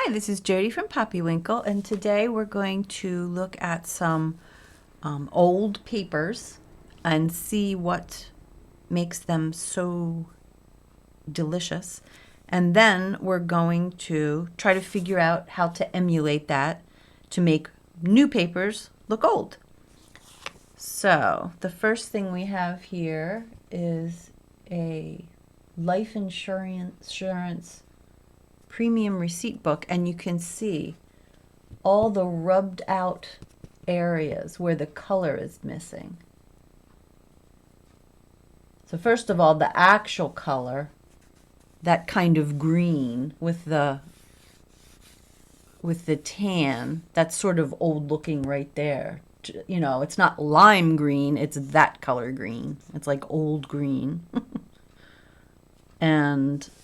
Hi, this is Jody from Poppywinkle, and today we're going to look at some old papers and see what makes them so delicious. And then we're going to try to figure out how to emulate that to make new papers look old. So the first thing we have here is a life insurance premium receipt book, and you can see all the rubbed out areas where the color is missing. So first of all, the actual color, that kind of green with the tan, that's sort of old looking right there. You know, it's not lime green, it's that color green. It's like old green.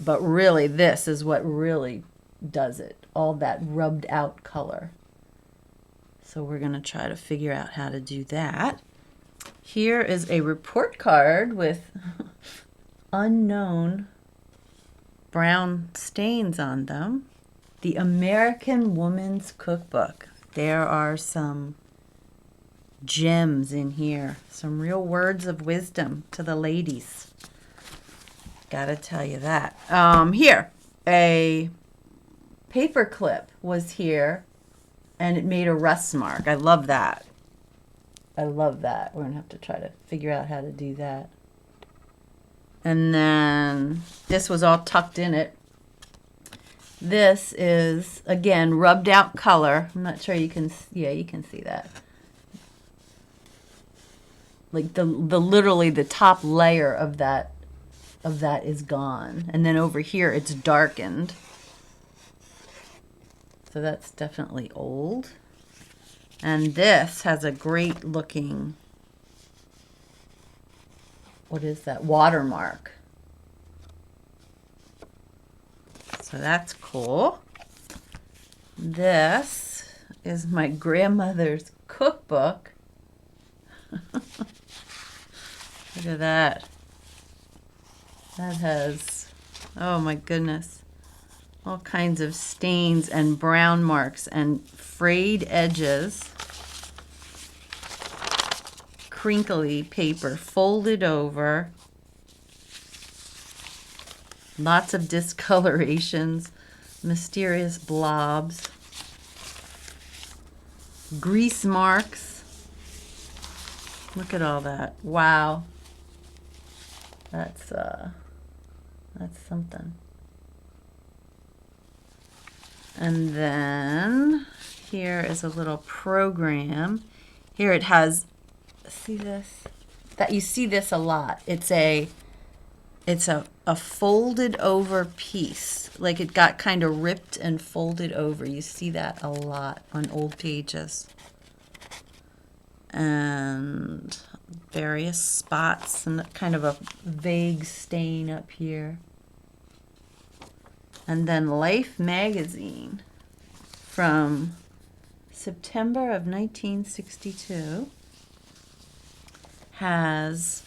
But really, this is what really does it, all that rubbed out color. So we're going to try to figure out how to do that. Here is a report card with unknown brown stains on them. The American Woman's Cookbook. There are some gems in here, some real words of wisdom to the ladies. Gotta tell you that. Here, a paper clip was here, and it made a rust mark. I love that. I love that. We're gonna have to try to figure out how to do that. And then this was all tucked in it. This is, again, rubbed out color. I'm not sure you can, yeah, you can see that. Like the literally the top layer of that is gone, and then over here it's darkened, so that's definitely old. And this has a great looking, what is that, watermark, so that's cool. This is my grandmother's cookbook. Look at that. That has, oh my goodness, all kinds of stains and brown marks and frayed edges. Crinkly paper folded over. Lots of discolorations, mysterious blobs, grease marks. Look at all that. Wow. That's something. And then here is a little program. Here it has, see this? That you see this a lot. It's a folded over piece. Like it got kind of ripped and folded over. You see that a lot on old pages. And various spots and kind of a vague stain up here. And then Life magazine from September of 1962 has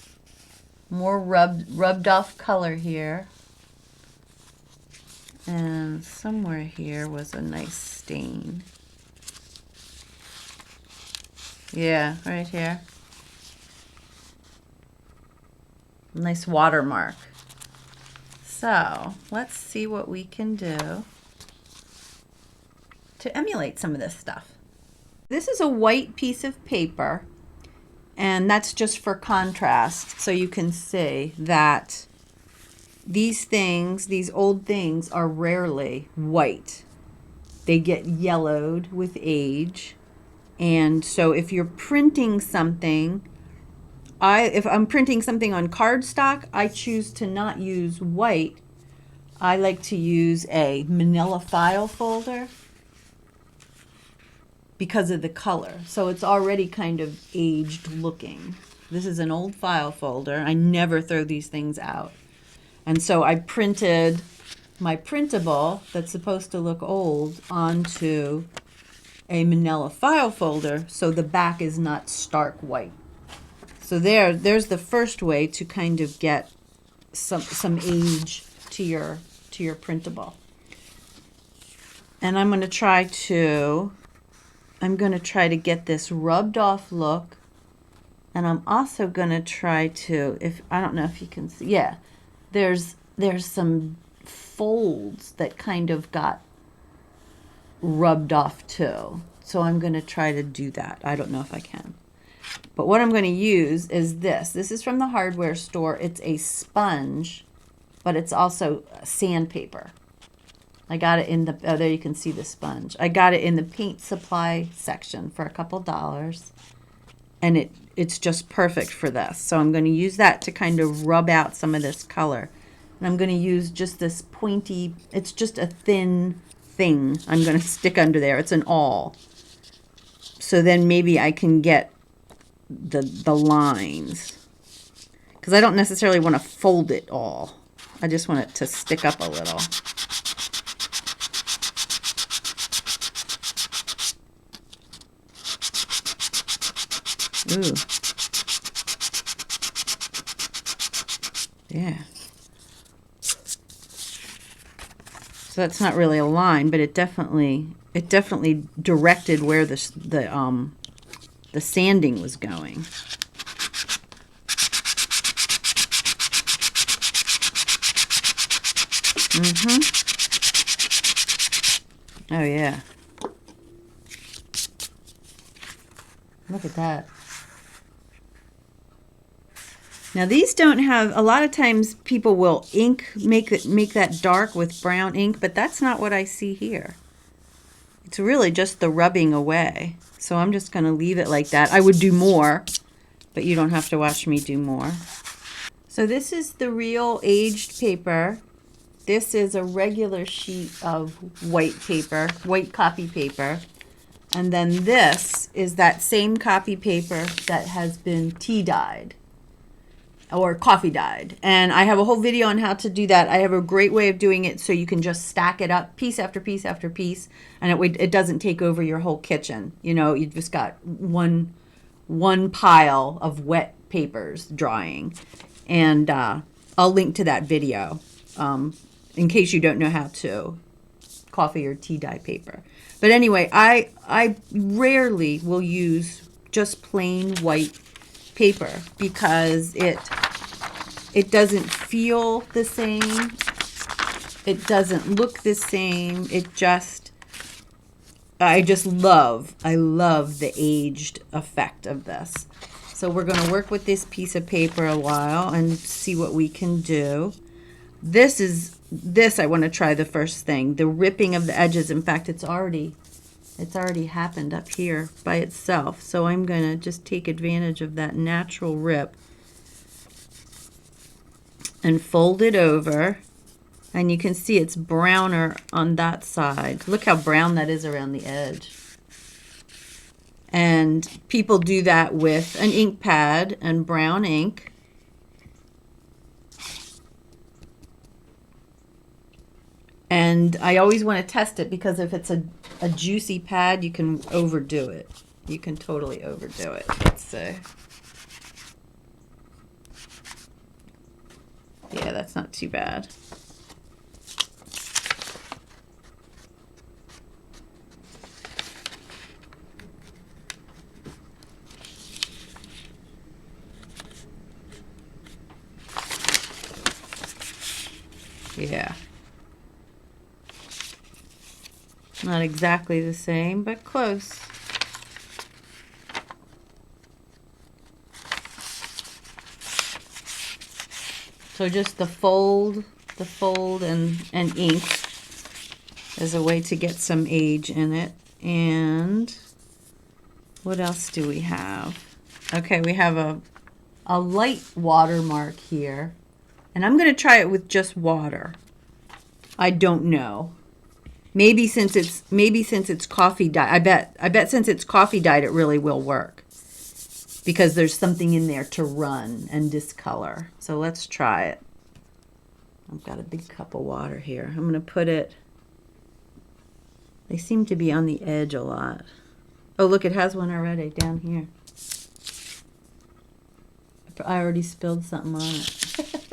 more rubbed off color here. And somewhere here was a nice stain. Yeah, right here. Nice watermark. So let's see what we can do to emulate some of this stuff. This is a white piece of paper, and that's just for contrast, so you can see that these things, these old things, are rarely white. They get yellowed with age. And so if you're printing something, if I'm printing something on cardstock, I choose to not use white. I like to use a manila file folder because of the color. So it's already kind of aged looking. This is an old file folder. I never throw these things out. And so I printed my printable that's supposed to look old onto a manila file folder so the back is not stark white. So there's the first way to kind of get some age to your printable. And I'm going to try to get this rubbed off look. And I'm also going to try to, I don't know if you can see, yeah, there's some folds that kind of got rubbed off too. So I'm going to try to do that. I don't know if I can. But what I'm going to use is this. This is from the hardware store. It's a sponge, but it's also sandpaper. I got it in the, oh, there you can see the sponge. I got it in the paint supply section for a couple $. And it's just perfect for this. So I'm going to use that to kind of rub out some of this color. And I'm going to use just this pointy, it's just a thin thing I'm going to stick under there. It's an awl. So then maybe I can get the lines. Because I don't necessarily want to fold it all. I just want it to stick up a little. Ooh. Yeah. So that's not really a line, but it definitely directed where the sanding was going. Oh yeah. Look at that. Now these don't have, a lot of times people will make that dark with brown ink, but that's not what I see here. It's really just the rubbing away. So I'm just going to leave it like that. I would do more, but you don't have to watch me do more. So this is the real aged paper. This is a regular sheet of white paper, white copy paper. And then this is that same copy paper that has been tea dyed or coffee dyed. And I have a whole video on how to do that. I have a great way of doing it so you can just stack it up piece after piece after piece, and it doesn't take over your whole kitchen. You know, you just got one pile of wet papers drying. And I'll link to that video in case you don't know how to coffee or tea dye paper. But anyway, I rarely will use just plain white paper because it doesn't feel the same. It doesn't look the same. I love the aged effect of this. So we're going to work with this piece of paper a while and see what we can do. This I want to try the first thing, the ripping of the edges. In fact, it's already happened up here by itself. So I'm going to just take advantage of that natural rip and fold it over. And you can see it's browner on that side. Look how brown that is around the edge. And people do that with an ink pad and brown ink. And I always want to test it because if it's a juicy pad, you can overdo it. You can totally overdo it. Let's see. Yeah, that's not too bad. Yeah. Not exactly the same, but close. So just the fold and ink as a way to get some age in it. And what else do we have? Okay, we have a light watermark here. And I'm going to try it with just water. I don't know. Maybe since it's coffee dyed, I bet since it's coffee dyed, it really will work because there's something in there to run and discolor. So let's try it. I've got a big cup of water here. I'm going to put it. They seem to be on the edge a lot. Oh, look, it has one already down here. I already spilled something on it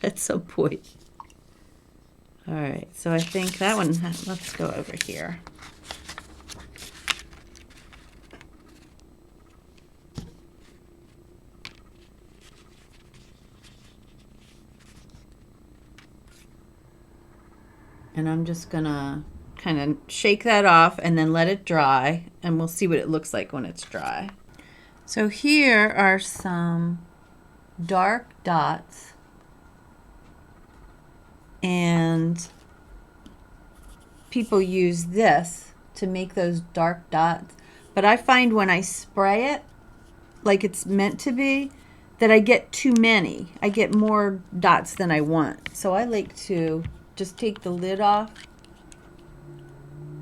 at some point. All right, so I think that one, let's go over here. And I'm just gonna kind of shake that off and then let it dry, and we'll see what it looks like when it's dry. So here are some dark dots, and people use this to make those dark dots, but I find when I spray it like it's meant to be that I get too many. I get more dots than I want. So I like to just take the lid off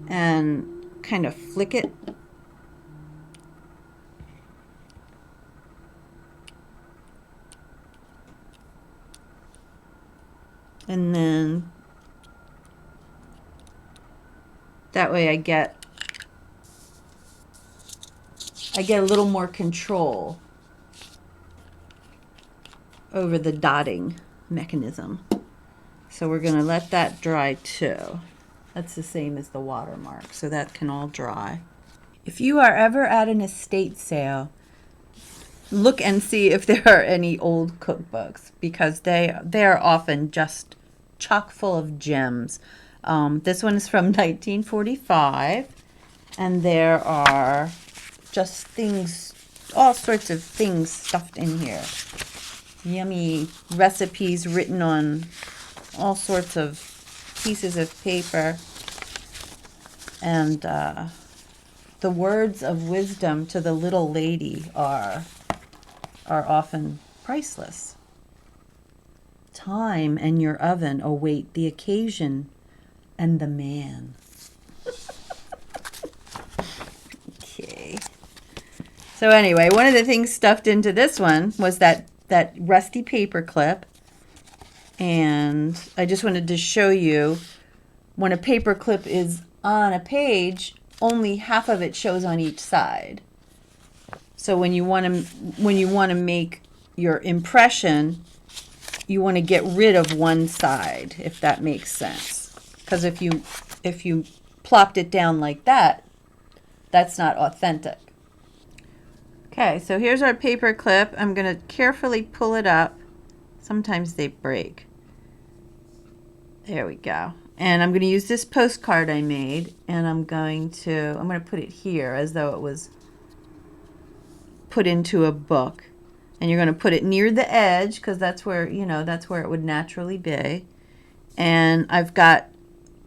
and kind of flick it. And then that way I get a little more control over the dotting mechanism. So we're going to let that dry too. That's the same as the watermark, so that can all dry. If you are ever at an estate sale, look and see if there are any old cookbooks, because they are often just chock full of gems. This one is from 1945, and there are just things, all sorts of things stuffed in here. Yummy recipes written on all sorts of pieces of paper, and the words of wisdom to the little lady are often priceless. Time and your oven await the occasion and the man. Okay. So anyway, one of the things stuffed into this one was that rusty paper clip. And I just wanted to show you, when a paper clip is on a page, only half of it shows on each side. So when you want to make your impression, you want to get rid of one side, if that makes sense. Because if you plopped it down like that, that's not authentic. Okay, so here's our paper clip. I'm going to carefully pull it up. Sometimes they break. There we go. And I'm going to use this postcard I made, and I'm going to put it here as though it was put into a book. And you're going to put it near the edge, because that's where, that's where it would naturally be. And I've got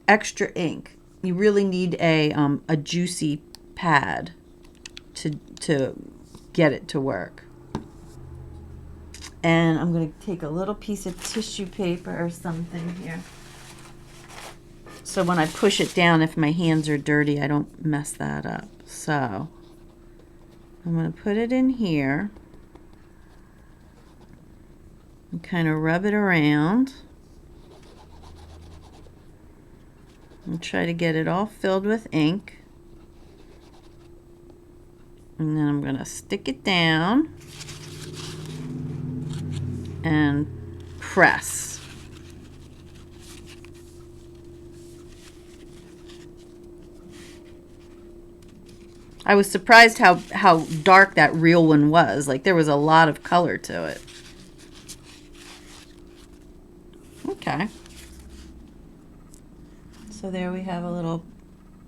extra ink. You really need a juicy pad to get it to work. And I'm going to take a little piece of tissue paper or something here, so when I push it down, if my hands are dirty, I don't mess that up. So I'm going to put it in here and kind of rub it around and try to get it all filled with ink. And then I'm going to stick it down and press. I was surprised how dark that real one was. Like, there was a lot of color to it. Okay. So there we have a little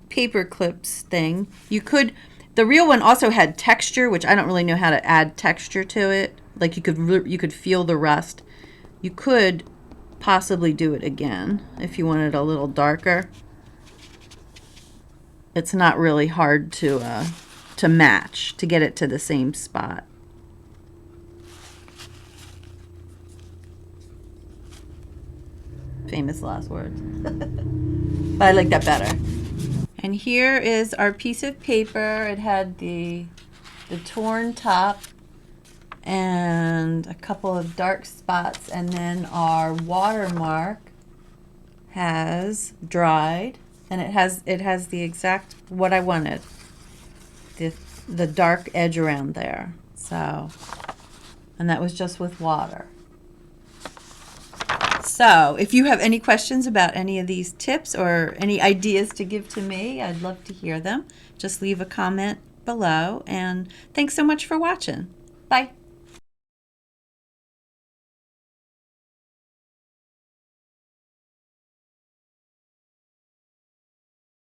paper clips thing. The real one also had texture, which I don't really know how to add texture to it. Like, you could feel the rust. You could possibly do it again if you wanted a little darker. It's not really hard to match, to get it to the same spot. Famous last words. But I like that better. And here is our piece of paper. It had the torn top and a couple of dark spots, and then our watermark has dried. And it has the exact what I wanted, the dark edge around there. So, and that was just with water. So if you have any questions about any of these tips or any ideas to give to me, I'd love to hear them. Just leave a comment below, and thanks so much for watching. Bye.